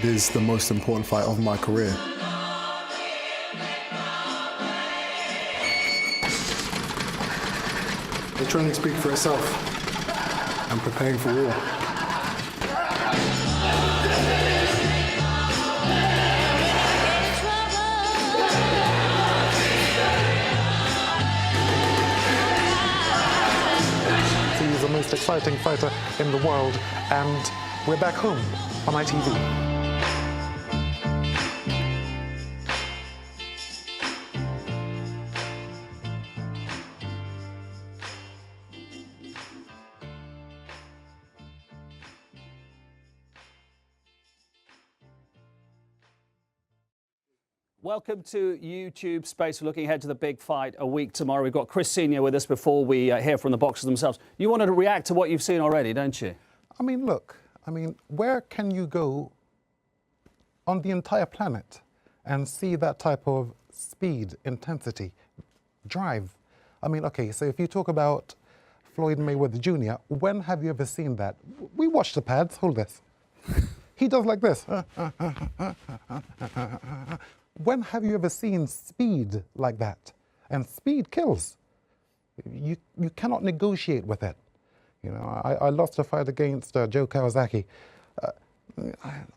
It is the most important fight of my career. The training speaks for itself. I'm preparing for war. He's the most exciting fighter in the world, and we're back home on ITV. Welcome to YouTube Space. We're looking ahead to the big fight a week tomorrow. We've got Chris Sr with us before we hear from the boxers themselves. You wanted to react to what you've seen already, don't you? I mean, look, where can you go on the entire planet and see that type of speed, intensity, drive? I mean, okay, so if you talk about Floyd Mayweather Jr., when have you ever seen that? We watch the pads, hold this. He does like this. When have you ever seen speed like that? And speed kills. You cannot negotiate with it. You know, I lost a fight against Joe Kawasaki.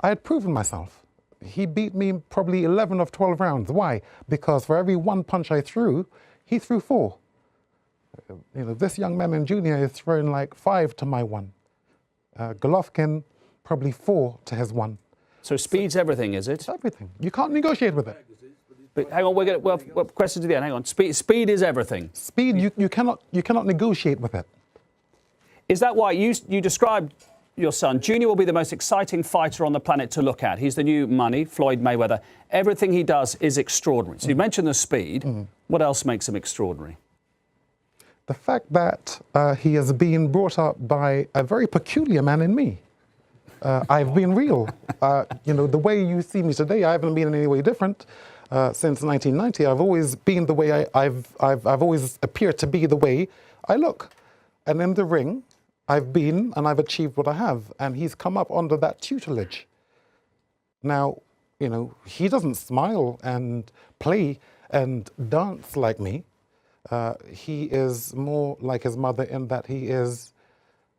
I had proven myself. He beat me probably 11 of 12 rounds. Why? Because for every one punch I threw, he threw 4. You know, this young man in junior is throwing like 5 to my 1. Golovkin, probably 4 to his 1. So speed's everything, is it? It's everything. You can't negotiate with it. But hang on, we'll question to the end. Hang on. Speed is everything. Speed, you cannot negotiate with it. Is that why you described your son? Junior will be the most exciting fighter on the planet to look at. He's the new money, Floyd Mayweather. Everything he does is extraordinary. So you mentioned the speed. What else makes him extraordinary? The fact that he has been brought up by a very peculiar man in me. I've been real. You know, the way you see me today, I haven't been in any way different since 1990. I've always been the way I've always appeared to be the way I look. And in the ring, I've been and I've achieved what I have. And he's come up under that tutelage. Now, you know, he doesn't smile and play and dance like me. He is more like his mother in that he is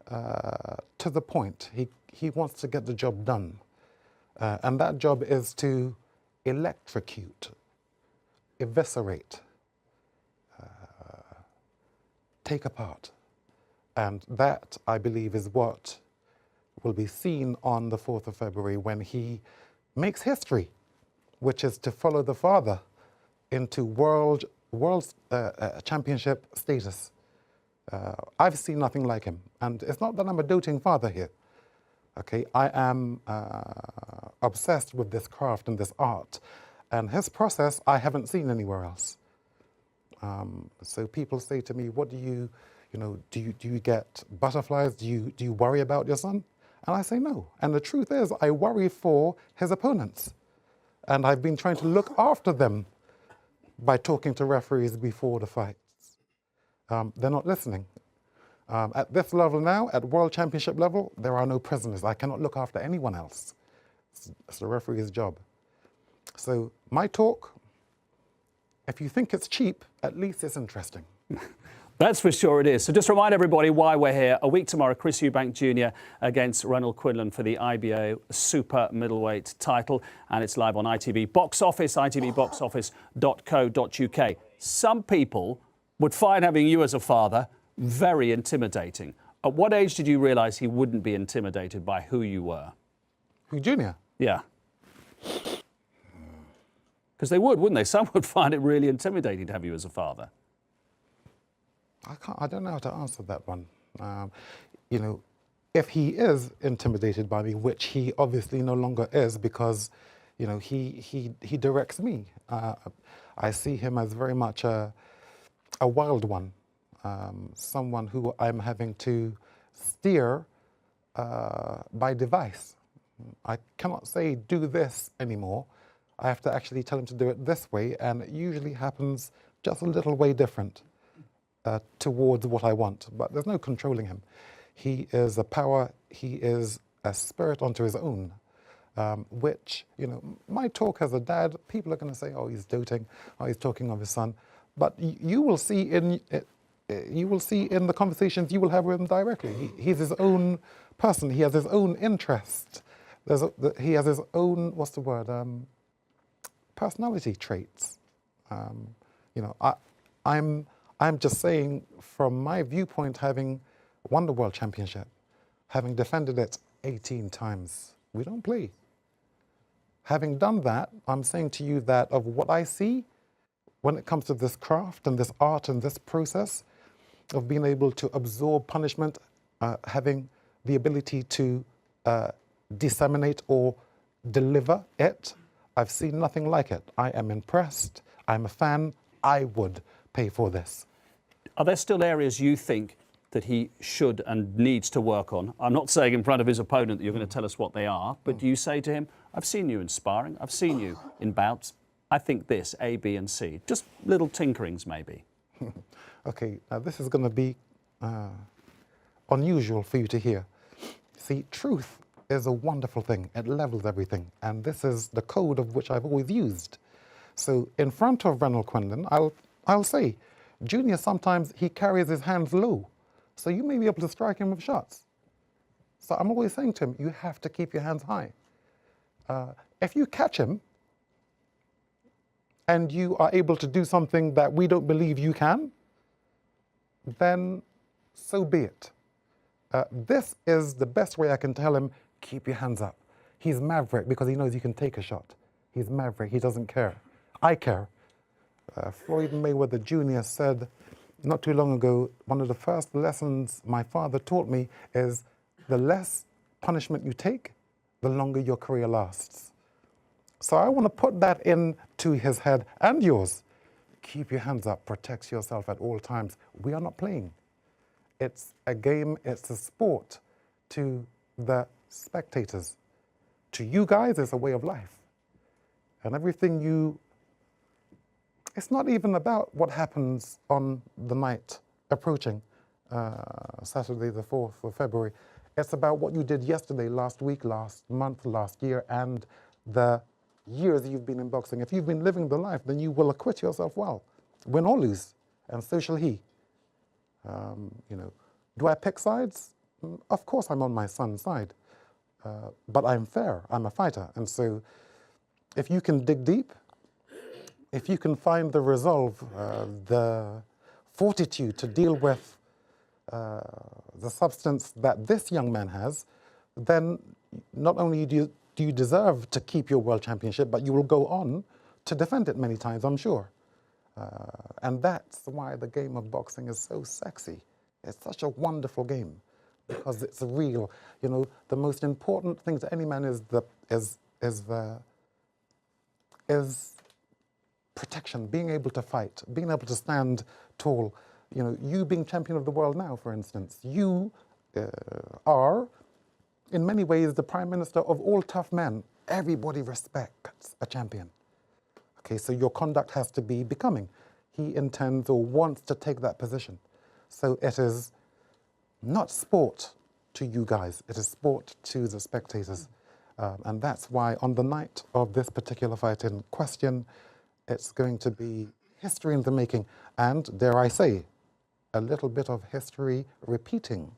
to the point. He wants to get the job done. And that job is to electrocute, eviscerate, take apart. And that, I believe, is what will be seen on the 4th of February when he makes history, which is to follow the father into world championship status. I've seen nothing like him. And it's not that I'm a doting father here. Okay, I am obsessed with this craft and this art, and his process I haven't seen anywhere else. So people say to me, "What do you get butterflies? Do you worry about your son?" And I say no. And the truth is, I worry for his opponents, and I've been trying to look after them by talking to referees before the fights. They're not listening. At this level now, at World Championship level, there are no prisoners. I cannot look after anyone else. It's the referee's job. So my talk, if you think it's cheap, at least it's interesting. That's for sure it is. So just remind everybody why we're here. A week tomorrow, Chris Eubank Jr. against Renold Quinlan for the IBO Super Middleweight title. And it's live on ITV Box Office, itvboxoffice.co.uk. Some people would find having you as a father very intimidating. At what age did you realise he wouldn't be intimidated by who you were? Who, Junior? Yeah. Because they would, wouldn't they? Some would find it really intimidating to have you as a father. I don't know how to answer that one. You know, if he is intimidated by me, which he obviously no longer is because, you know, he directs me. I see him as very much a wild one. Someone who I'm having to steer by device. I cannot say do this anymore. I have to actually tell him to do it this way, and it usually happens just a little way different towards what I want, but there's no controlling him. He is a power, he is a spirit unto his own. which, you know, my talk as a dad, people are going to say, oh, he's doting, oh, he's talking of his son. But you will see in the conversations you will have with him directly. He's his own person. He has his own interest. He has his own, what's the word, personality traits. You know, I'm just saying, from my viewpoint, having won the World Championship, having defended it 18 times, we don't play. Having done that, I'm saying to you that of what I see when it comes to this craft and this art and this process of being able to absorb punishment, having the ability to disseminate or deliver it, I've seen nothing like it. I am impressed. I'm a fan. I would pay for this. Are there still areas you think that he should and needs to work on? I'm not saying in front of his opponent that you're going to tell us what they are, but do you say to him, I've seen you in sparring, I've seen you in bouts, I think this, A, B and C. Just little tinkerings maybe. Okay, now this is going to be unusual for you to hear. See, truth is a wonderful thing. It levels everything. And this is the code of which I've always used. So in front of Renold Quinlan, I'll say, Junior, sometimes he carries his hands low. So you may be able to strike him with shots. So I'm always saying to him, you have to keep your hands high. If you catch him and you are able to do something that we don't believe you can, then so be it. This is the best way I can tell him, keep your hands up. He's maverick because he knows he can take a shot. He's maverick, he doesn't care. I care. Floyd Mayweather Jr. said not too long ago, one of the first lessons my father taught me is the less punishment you take, the longer your career lasts. So I want to put that into his head and yours. Keep your hands up, protect yourself at all times. We are not playing. It's a game, it's a sport to the spectators. To you guys, it's a way of life. And everything it's not even about what happens on the night approaching Saturday the 4th of February. It's about what you did yesterday, last week, last month, last year, and the years you've been in boxing. If you've been living the life, then you will acquit yourself well, win or lose, and so shall he. You know, do I pick sides? Of course I'm on my son's side, but I'm fair, I'm a fighter. And so if you can dig deep, if you can find the resolve, the fortitude to deal with the substance that this young man has, then not only do you deserve to keep your world championship, but you will go on to defend it many times, I'm sure. And that's why the game of boxing is so sexy. It's such a wonderful game because it's real. You know, the most important thing to any man is protection, being able to fight, being able to stand tall. You know, you being champion of the world now, for instance, you are, in many ways, the prime minister of all tough men. Everybody respects a champion. Okay, so your conduct has to be becoming. He intends or wants to take that position. So it is not sport to you guys, it is sport to the spectators. And that's why on the night of this particular fight in question, it's going to be history in the making, and dare I say, a little bit of history repeating.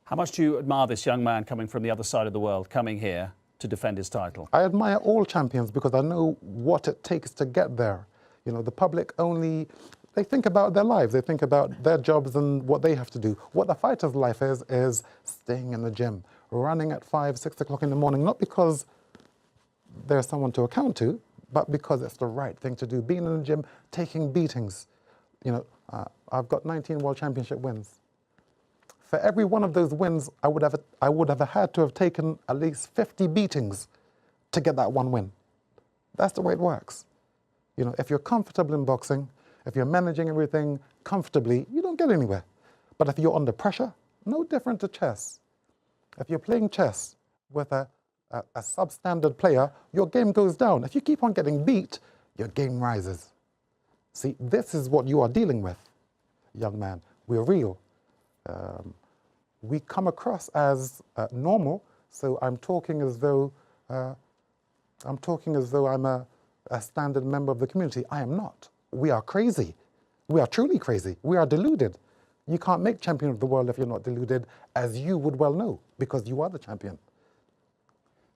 How much do you admire this young man coming from the other side of the world, coming here to defend his title? I admire all champions because I know what it takes to get there. You know, the public they think about their lives, they think about their jobs and what they have to do. What a fighter's life is staying in the gym, running at 5, 6 o'clock in the morning, not because there's someone to account to, but because it's the right thing to do. Being in the gym, taking beatings. You know, I've got 19 World Championship wins. For every one of those wins, I would have had to have taken at least 50 beatings to get that one win. That's the way it works. You know, if you're comfortable in boxing, if you're managing everything comfortably, you don't get anywhere. But if you're under pressure, no different to chess. If you're playing chess with a substandard player, your game goes down. If you keep on getting beat, your game rises. See, this is what you are dealing with, young man. We're real. We come across as normal So I'm talking as though I'm a standard member of the community. I am not. We are crazy. We are truly crazy. We are deluded. You can't make champion of the world if you're not deluded, as you would well know, because you are the champion.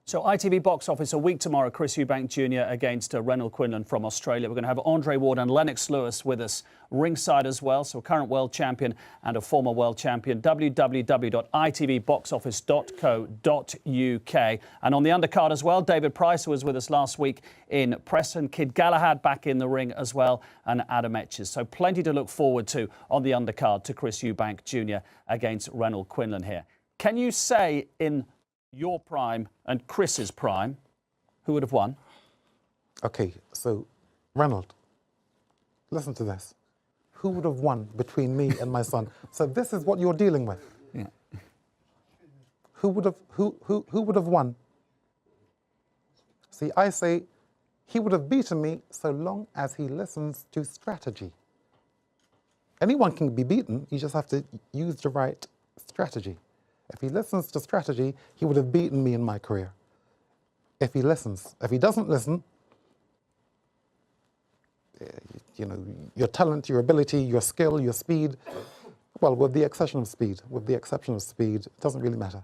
So ITV box office a week tomorrow, Chris Eubank Jr. against Renold Quinlan from Australia. We're going to have Andre Ward and Lennox Lewis with us ringside as well. So a current world champion and a former world champion. www.itvboxoffice.co.uk. And on the undercard as well, David Price, who was with us last week in Preston. Kid Galahad back in the ring as well, and Adam Etches. So plenty to look forward to on the undercard to Chris Eubank Jr. against Renold Quinlan here. Can you say in your prime and Chris's prime, who would have won? Okay, so Renold, listen to this. Who would have won between me and my son? So this is what you're dealing with. Yeah. Who would have won? See, I say he would have beaten me so long as he listens to strategy. Anyone can be beaten, you just have to use the right strategy. If he listens to strategy, he would have beaten me in my career. If he listens. If he doesn't listen, you know, your talent, your ability, your skill, your speed, well, with the exception of speed, it doesn't really matter.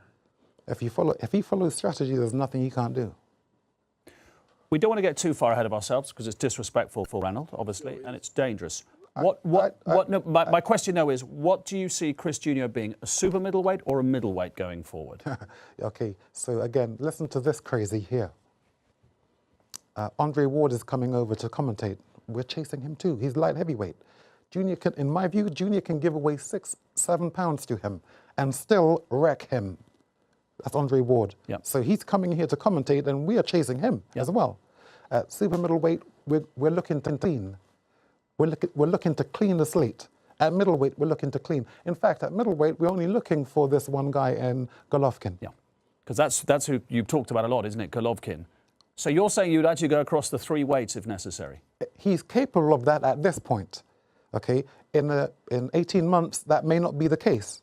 If he follows strategy, there's nothing he can't do. We don't want to get too far ahead of ourselves because it's disrespectful for Renold, obviously, and it's dangerous. My question, though, is what do you see Chris Jr. being, a super middleweight or a middleweight going forward? Okay, so again, listen to this crazy here. Andre Ward is coming over to commentate. We're chasing him too. He's light heavyweight. Junior can, in my view, Junior can give away 6-7 pounds to him and still wreck him. That's Andre Ward. Yep. So he's coming here to commentate, and we are chasing him as well. At super middleweight, we're looking to clean. We're looking to clean the slate. At middleweight, we're looking to clean. In fact, at middleweight, we're only looking for this one guy in Golovkin. Yeah, because that's who you've talked about a lot, isn't it, Golovkin? So you're saying you'd actually go across the 3 weights if necessary? He's capable of that at this point. Okay, in 18 months, that may not be the case,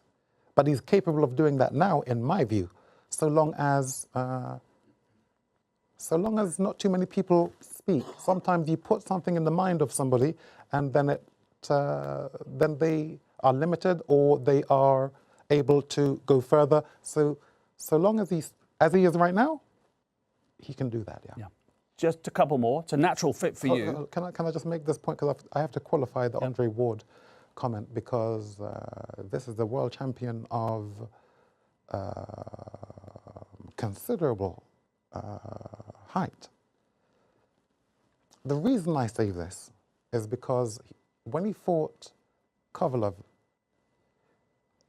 but he's capable of doing that now, in my view, so long as not too many people speak. Sometimes you put something in the mind of somebody, and then then they are limited or they are able to go further. So long as he is right now, he can do that. Yeah. Just a couple more. It's a natural fit for you. Can I just make this point, because I have to qualify the Andre Ward comment, because this is the world champion of considerable height. The reason I say this is because when he fought Kovalev,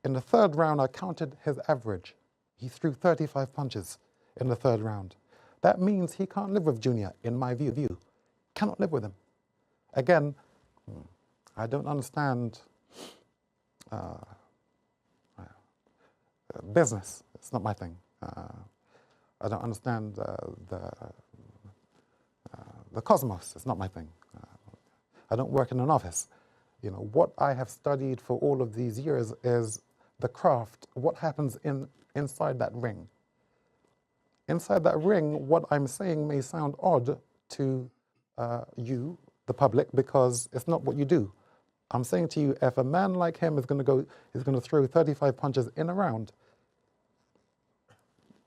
in the 3rd round, I counted his average. He threw 35 punches in the 3rd round. That means he can't live with Junior, in my view. Cannot live with him. Again, I don't understand business. It's not my thing. I don't understand the cosmos. It's not my thing. I don't work in an office. You know, what I have studied for all of these years is the craft, what happens inside that ring. Inside that ring, what I'm saying may sound odd to you, the public, because it's not what you do. I'm saying to you, if a man like him is going to throw 35 punches in a round,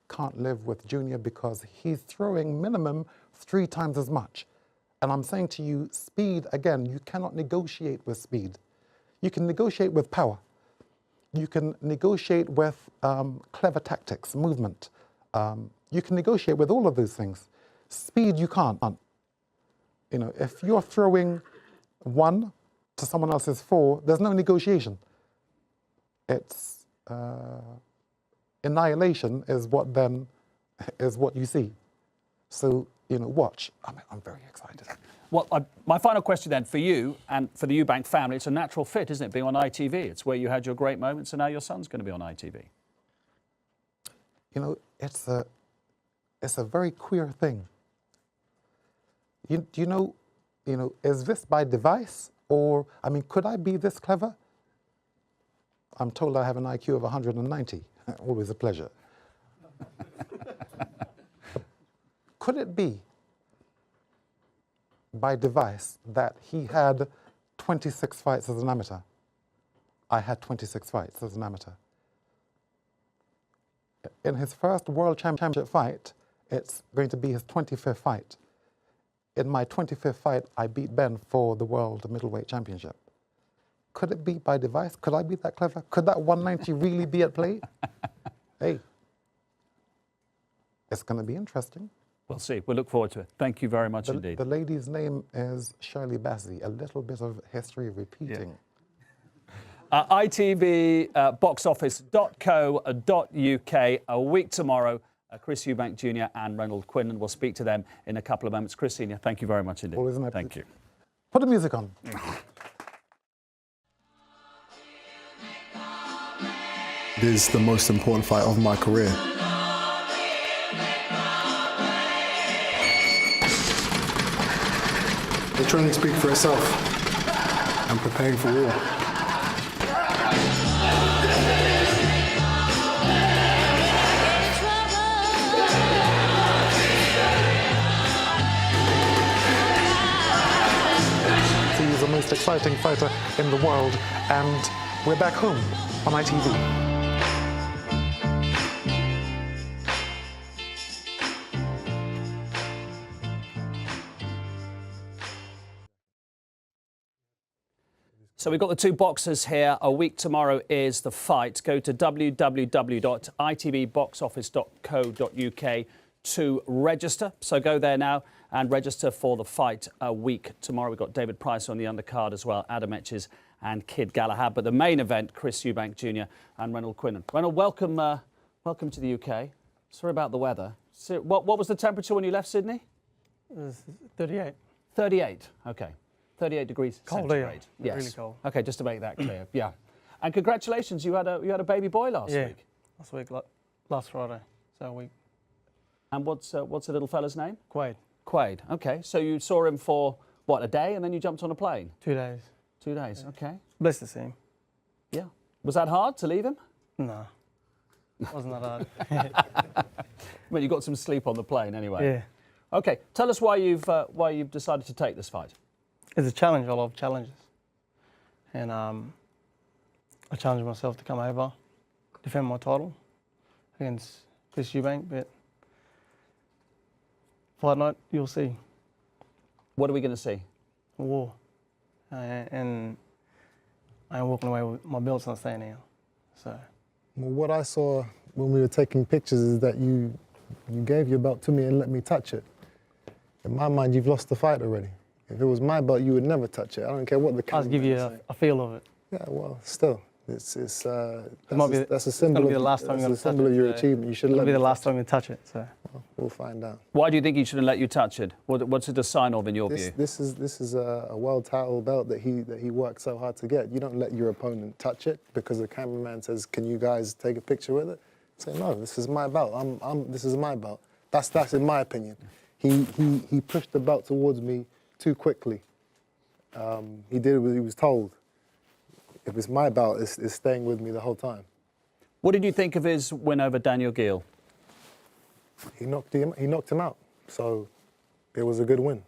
can't live with Junior, because he's throwing minimum 3 times as much. And I'm saying to you, speed, again, you cannot negotiate with speed. You can negotiate with power. You can negotiate with clever tactics, movement. You can negotiate with all of those things. Speed, you can't. You know, if you're throwing 1 to someone else's 4, there's no negotiation. It's annihilation is what you see. So, you know, watch. I'm very excited. Well, my final question then for you and for the Eubank family, it's a natural fit, isn't it, being on ITV? It's where you had your great moments, and now your son's going to be on ITV. You know, it's a very queer thing. You know, is this by device, or, I mean, could I be this clever? I'm told I have an IQ of 190. Always a pleasure. Could it be by device that he had 26 fights as an amateur? I had 26 fights as an amateur. In his first World Championship fight, it's going to be his 25th fight. In my 25th fight, I beat Ben for the World Middleweight Championship. Could it be by device? Could I be that clever? Could that 190 really be at play? Hey, it's going to be interesting. We'll see. We'll look forward to it. Thank you very much indeed. The lady's name is Shirley Bassey. A little bit of history repeating. Yeah. ITV, boxoffice.co.uk. A week tomorrow, Chris Eubank Jr. and Renold Quinlan. We'll speak to them in a couple of moments. Chris Sr., thank you very much indeed. Always an Thank you. Put the music on. It is the most important fight of my career. The training speaks for itself. I'm preparing for war. He's the most exciting fighter in the world, and we're back home on ITV. So we've got the two boxers here. A week tomorrow is the fight. Go to www.itvboxoffice.co.uk to register. So go there now and register for the fight a week tomorrow. We've got David Price on the undercard as well, Adam Etches and Kid Galahad. But the main event, Chris Eubank Jr. and Renold Quinlan. Renold, welcome to the UK. Sorry about the weather. So what was the temperature when you left Sydney? It was 38. 38, okay. 38 degrees Cold centigrade. here. Really cold. Okay, just to make that clear. Yeah. And congratulations, you had a baby boy last week. Last week, last Friday, so a week. And what's the little fella's name? Quaid. Quaid. Okay, so you saw him for what, a day, and then you jumped on a plane? 2 days. 2 days. Okay. Blessed to see him. Yeah. Was that hard to leave him? No, wasn't that hard. Well, you got some sleep on the plane anyway. Yeah. Okay, tell us why you've decided to take this fight. It's a challenge. I love challenges, and I challenged myself to come over, defend my title against Chris Eubank. But fight night, you'll see. What are we going to see? A war, and I ain't walking away with my belt's not staying here. So. Well, what I saw when we were taking pictures is that you gave your belt to me and let me touch it. In my mind, you've lost the fight already. If it was my belt, you would never touch it. I don't care what the camera. I'll give you a feel of it. Yeah, well, still, that's a symbol. It's gonna be the last time you're gonna touch it. That's a symbol of your achievement. You should let It'll be me the last touch time you touch it. So. Well, we'll find out. Why do you think he shouldn't let you touch it? What's it a sign of in your view? This is a world title belt that he worked so hard to get. You don't let your opponent touch it because the cameraman says, "Can you guys take a picture with it?" Say, "No, this is my belt. This is my belt." That's in my opinion. He pushed the belt towards me too quickly. He did what he was told. If it's my belt, it's staying with me the whole time. What did you think of his win over Daniel Gill? He knocked him out, so it was a good win.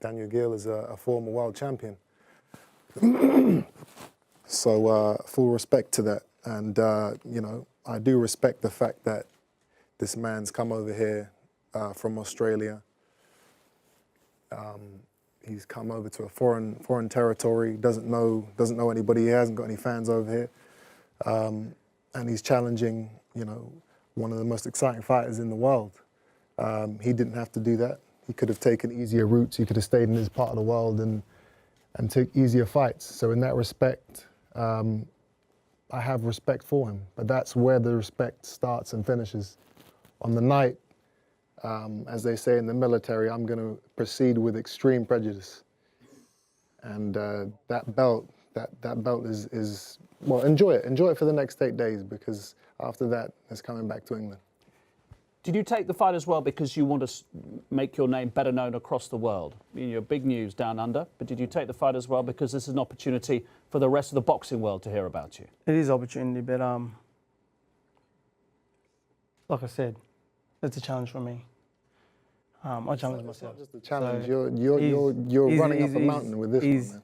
Daniel Gill is a former world champion. So full respect to that. And, you know, I do respect the fact that this man's come over here from Australia. He's come over to a foreign territory, doesn't know anybody, he hasn't got any fans over here. And he's challenging, you know, one of the most exciting fighters in the world. He didn't have to do that. He could have taken easier routes, he could have stayed in his part of the world and took easier fights. So in that respect, I have respect for him, but that's where the respect starts and finishes. On the night, as they say in the military, I'm going to proceed with extreme prejudice. And that belt is, well, enjoy it for the next 8 days, because after that, it's coming back to England. Did you take the fight as well because you want to make your name better known across the world? I mean, you're big news down under, but did you take the fight as well because this is an opportunity for the rest of the boxing world to hear about you? It is opportunity, but like I said, that's a challenge for me. I challenge It's myself. not just a challenge. So You're running up a mountain with this one, man.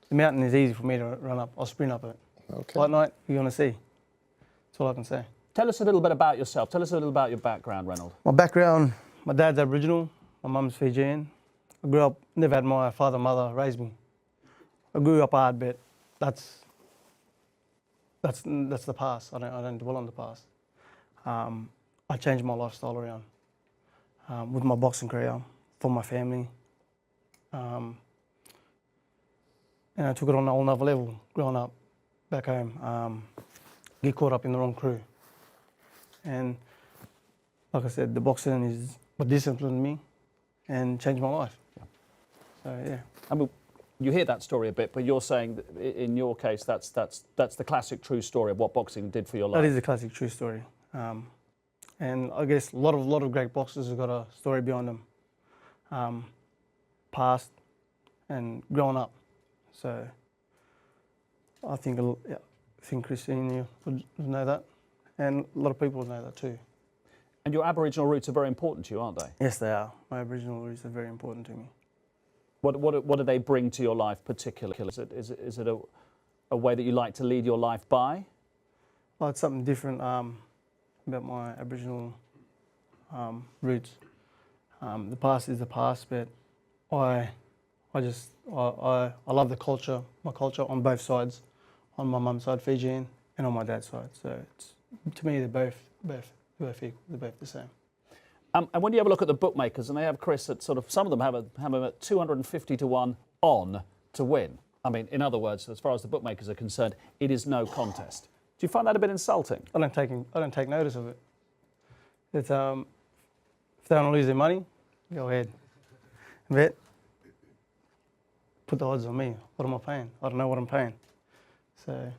The mountain is easy for me to run up. I'll sprint up it. Okay. Light night, you're going to see. That's all I can say. Tell us a little bit about yourself. Tell us a little about your background, Renold. My background, my dad's Aboriginal, my mum's Fijian. I grew up, never had my father and mother raise me. I grew up hard, but that's the past. I don't dwell on the past. I changed my lifestyle around with my boxing career, for my family. And I took it on a whole nother level, growing up back home. Get caught up in the wrong crew. And like I said, the boxing is what disciplined me and changed my life. Yeah. So, yeah. I mean, you hear that story a bit, but you're saying that in your case, that's the classic true story of what boxing did for your life. That is a classic true story. And I guess a lot of great boxers have got a story behind them, past and growing up. So I think Christine, you would know that, and a lot of people know that too. And your Aboriginal roots are very important to you, aren't they? Yes, they are. My Aboriginal roots are very important to me. What do they bring to your life particularly? Is it a way that you like to lead your life by? Well, it's something different about my Aboriginal roots. The past is the past, but I love the culture, my culture on both sides, on my mum's side Fijian and on my dad's side. So to me, they're both equal. They're both the same. And when you have a look at the bookmakers, and they have Chris at sort of, some of them have him at 250 to 1 on to win. I mean, in other words, as far as the bookmakers are concerned, it is no contest. Do you find that a bit insulting? I don't take notice of it. It's if they want to lose their money, go ahead. But put the odds on me. What am I paying? I don't know what I'm paying. So.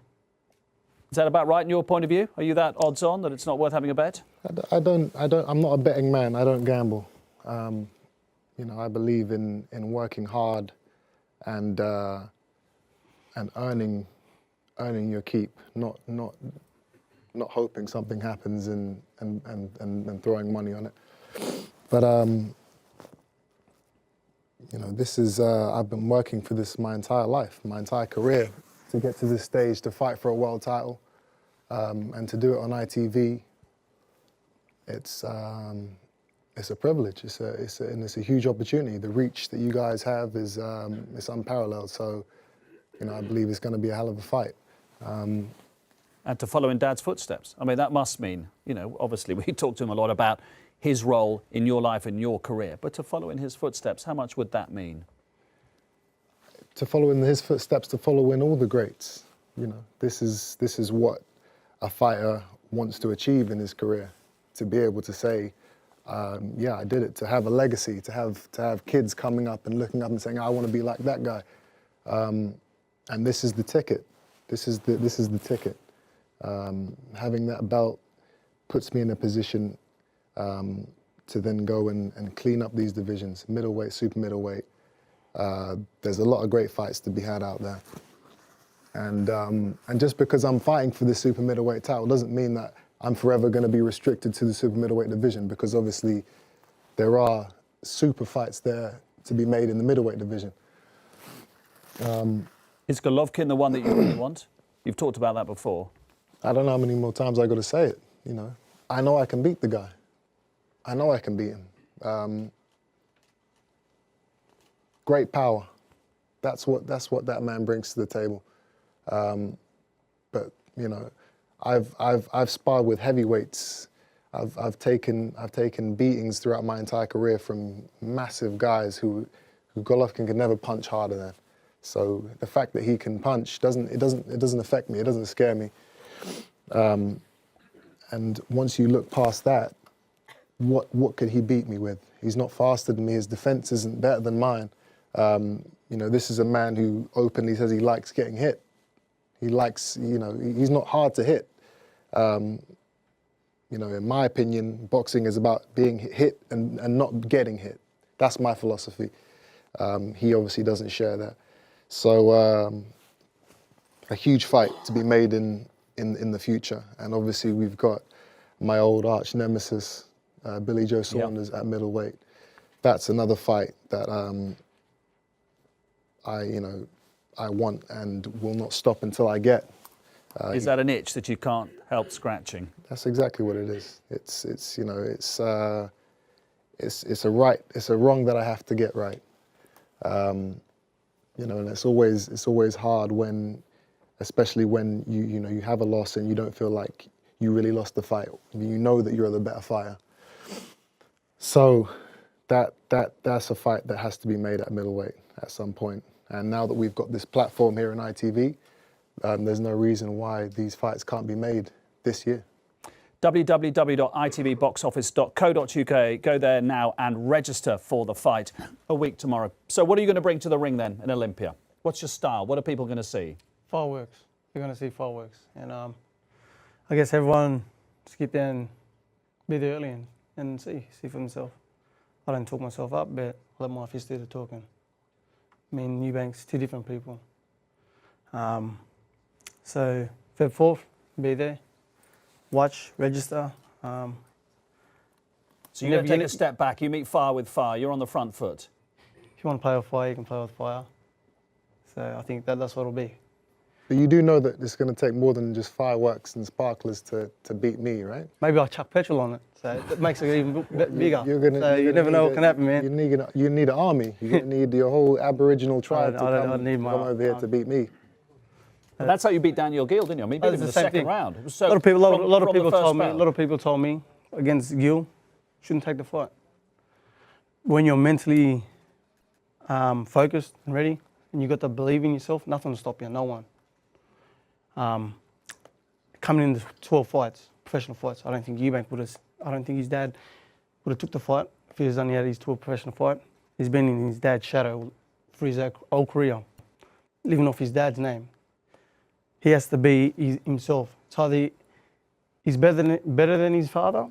Is that about right in your point of view? Are you that odds on that it's not worth having a bet? I'm not a betting man. I don't gamble. I believe in working hard and earning your keep, not hoping something happens and throwing money on it. But this is I've been working for this my entire life, my entire career, to get to this stage, to fight for a world title, and to do it on ITV. It's a privilege. It's a huge opportunity. The reach that you guys have is it's unparalleled. So, I believe it's going to be a hell of a fight. And to follow in Dad's footsteps. I mean, that must mean, obviously we talked to him a lot about his role in your life and your career, but to follow in his footsteps, how much would that mean? To follow in his footsteps, to follow in all the greats. This is what a fighter wants to achieve in his career. To be able to say, yeah, I did it. To have a legacy, to have kids coming up and looking up and saying, I want to be like that guy. And this is the ticket. This is the ticket. Having that belt puts me in a position to then go and clean up these divisions, middleweight, super middleweight. There's a lot of great fights to be had out there. And just because I'm fighting for the super middleweight title doesn't mean that I'm forever going to be restricted to the super middleweight division, because obviously there are super fights there to be made in the middleweight division. Is Golovkin the one that you really want? You've talked about that before. I don't know how many more times I got to say it. I know I can beat the guy. I know I can beat him. Great power. That's what that man brings to the table. But I've sparred with heavyweights. I've taken beatings throughout my entire career from massive guys who Golovkin could never punch harder than. So the fact that he can punch doesn't affect me. It doesn't scare me. And once you look past that, what could he beat me with? He's not faster than me. His defense isn't better than mine. This is a man who openly says he likes getting hit. He likes, he's not hard to hit. In my opinion, boxing is about being hit and not getting hit. That's my philosophy. He obviously doesn't share that. So a huge fight to be made in the future. And obviously we've got my old arch nemesis, Billy Joe Saunders at middleweight. That's another fight that I want and will not stop until I get. Is that an itch that you can't help scratching? That's exactly what it is. It's a right, it's a wrong that I have to get right. And it's always hard when, especially when you have a loss and you don't feel like you really lost the fight. You know that you're the better fighter. So that's a fight that has to be made at middleweight at some point. And now that we've got this platform here in ITV, there's no reason why these fights can't be made this year. www.itvboxoffice.co.uk. Go there now and register for the fight a week tomorrow. So what are you going to bring to the ring then in Olympia? What's your style? What are people going to see? Fireworks. You're going to see fireworks. And I guess everyone just get there and be there early and see for themselves. I don't talk myself up, but I let my fist do the talking. Me and Eubank's two different people. So Feb 4th, be there. Watch, register. So you're going to take a step back. You meet fire with fire. You're on the front foot. If you want to play with fire, you can play with fire. So I think that's what it'll be. But you do know that it's going to take more than just fireworks and sparklers to beat me, right? Maybe I'll chuck petrol on it, so it makes it even bigger. You never know what can happen, man. You need an army. You're going to need your whole Aboriginal tribe to come over here to beat me. And that's how you beat Daniel Gill, didn't you? I mean, you beat him in the second round. So a lot of people told me against Gill, shouldn't take the fight. When you're mentally focused and ready, and you got to believe in yourself, nothing will stop you. No one. Coming in the 12 fights, professional fights, I don't think Eubank would have. I don't think his dad would have took the fight if he was only had his 12 professional fight. He's been in his dad's shadow for his whole career, living off his dad's name. He has to be himself. It's either he's better than his father,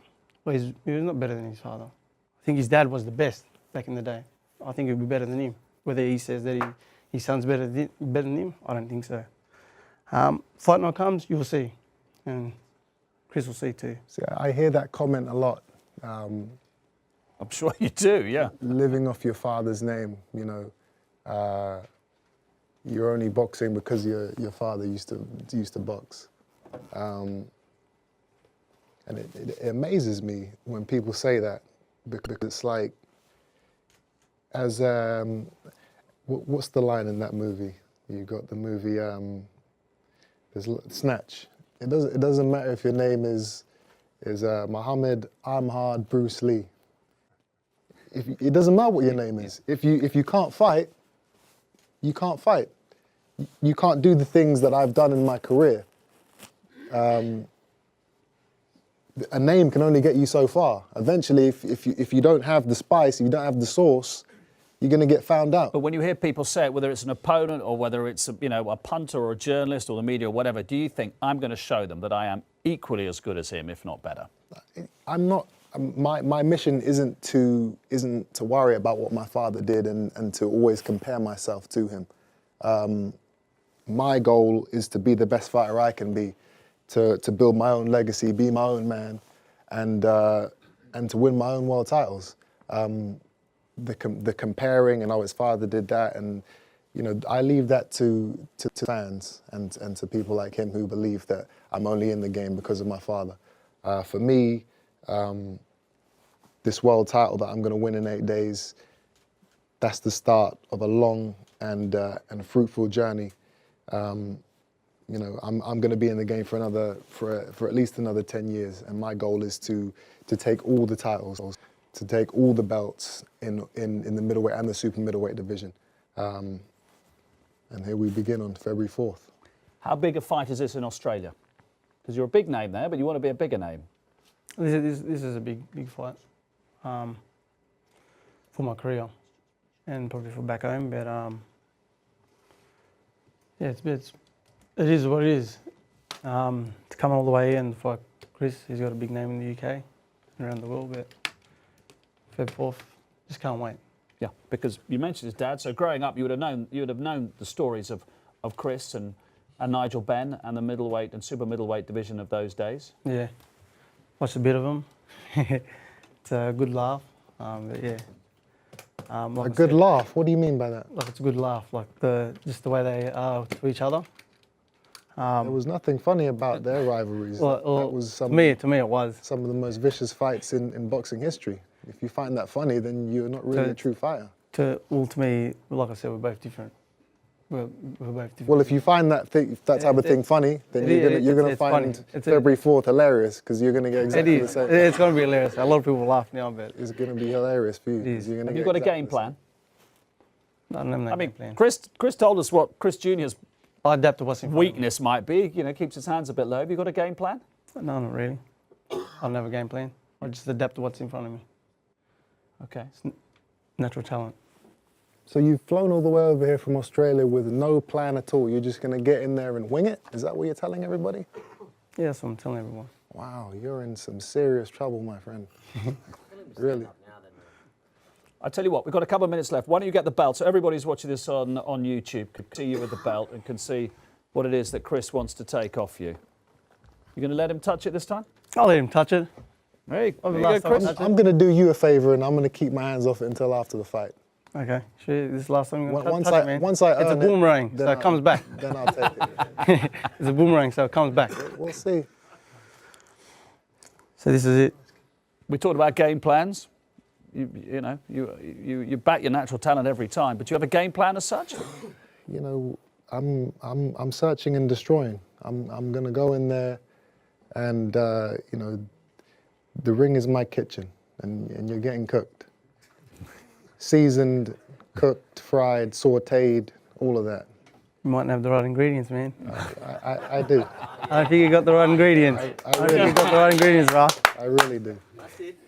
or he's not better than his father. I think his dad was the best back in the day. I think he'll be better than him. Whether he says that his son's better than him, I don't think so. Fight night comes, you'll see, and Chris will see too. See, I hear that comment a lot. I'm sure you do, yeah. Living off your father's name, you're only boxing because your father used to box, and it amazes me when people say that, because it's like, as what's the line in that movie? You got the movie. There's Snatch. It doesn't matter if your name is Muhammad Ahmad Bruce Lee. It doesn't matter what your name is. If you can't fight, you can't fight. You can't do the things that I've done in my career. A name can only get you so far. Eventually, if you don't have the spice, if you don't have the sauce, you're going to get found out. But when you hear people say it, whether it's an opponent or whether it's a punter or a journalist or the media or whatever, do you think I'm going to show them that I am equally as good as him, if not better? I'm not. My mission isn't to worry about what my father did and to always compare myself to him. My goal is to be the best fighter I can be, to build my own legacy, be my own man, and to win my own world titles. The comparing and his father did that, and I leave that to fans and to people like him who believe that I'm only in the game because of my father. For me, this world title that I'm going to win in 8 days, that's the start of a long and fruitful journey. I'm going to be in the game for at least another 10 years, and my goal is to take all the titles, to take all the belts in the middleweight and the super middleweight division. And here we begin on February 4th. How big a fight is this in Australia? Because you're a big name there, but you want to be a bigger name. This is a big fight for my career and probably for back home. But yeah, it is what it is. To come all the way in for Chris, he's got a big name in the UK and around the world. But Feb 4th, just can't wait. Yeah, because you mentioned his dad. So growing up, you would have known the stories of Chris and Nigel Benn and the middleweight and super middleweight division of those days. Yeah, watched a bit of them. It's a good laugh. But yeah. Like A I good said, laugh. What do you mean by that? Like it's a good laugh. Like just the way they are to each other. There was nothing funny about their rivalries. Well, that was to me it was. some of the most vicious fights in boxing history. If you find that funny, then you're not really a true fighter. To me, like I said, we're both different. We're both different. Well, if you find that type of thing funny, then you're gonna find funny. February 4th hilarious because you're gonna get exactly the same. It's gonna be hilarious. A lot of people laugh now, but It's gonna be hilarious for you. 'Cause you're gonna Have get you got a exactly game the same. plan? I mean, Chris told us what Chris Jr.'s I adapt to what's in front of me. weakness might be. You know, keeps his hands a bit low. Have you got a game plan? No, not really. I don't have a game plan. I just adapt to what's in front of me. Okay. Natural talent. So you've flown all the way over here from Australia with no plan at all. You're just gonna get in there and wing it? Is that what you're telling everybody? Yeah, that's what I'm telling everyone. Wow, you're in some serious trouble, my friend. Really. I tell you what, we've got a couple of minutes left. Why don't you get the belt? So everybody's watching this on YouTube can see you with the belt and can see what it is that Chris wants to take off you. You going to let him touch it this time? I'll let him touch it. Hey, Oh, there you last go, time I Chris. touched it. I'm gonna do you a favor and I'm gonna keep my hands off it until after the fight. Okay. Sure, this is the last time you're going Once to touch I- it, man. once I it's a earn it, boomerang, then so it comes back. Then I'll take it. It's a boomerang, so it comes back. We'll see. So this is it. We talked about game plans. You back your natural talent every time, but do you have a game plan as such? You know, I'm searching and destroying. I'm gonna go in there, and you know, the ring is my kitchen, and you're getting cooked, seasoned, cooked, fried, sautéed, all of that. You mightn't have the right ingredients, man. I do. I don't think you got the right ingredients. I don't think you got the right ingredients, Ralph. I really do.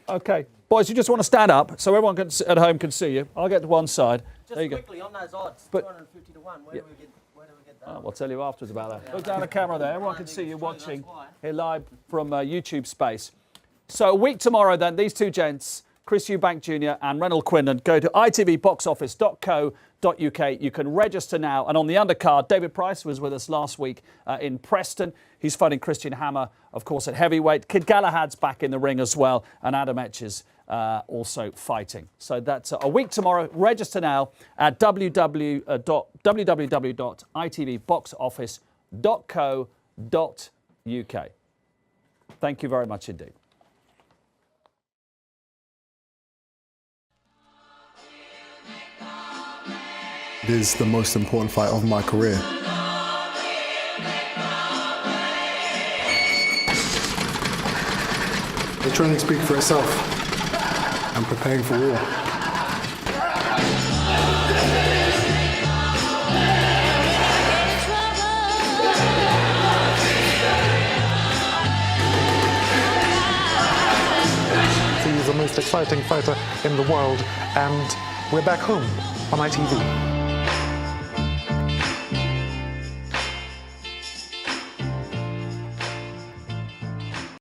Okay. Boys, you just want to stand up so everyone at home can see you. I'll get to one side. Just There you go. quickly on those odds, But- 250 to 1. Where do we get that? Oh, we'll tell you afterwards about that. Look down the camera there. Everyone can see you watching here live from YouTube space. So a week tomorrow then, these two gents, Chris Eubank Jr. and Renold Quinlan, go to itvboxoffice.co.uk. You can register now. And on the undercard, David Price was with us last week in Preston. He's fighting Christian Hammer, of course, at heavyweight. Kid Galahad's back in the ring as well. And Adam Etch is also fighting. So that's a week tomorrow. Register now at www.itvboxoffice.co.uk. Thank you very much indeed. It is the most important fight of my career. The training speaks for itself. I'm preparing for war. He's the most exciting fighter in the world, and we're back home on ITV.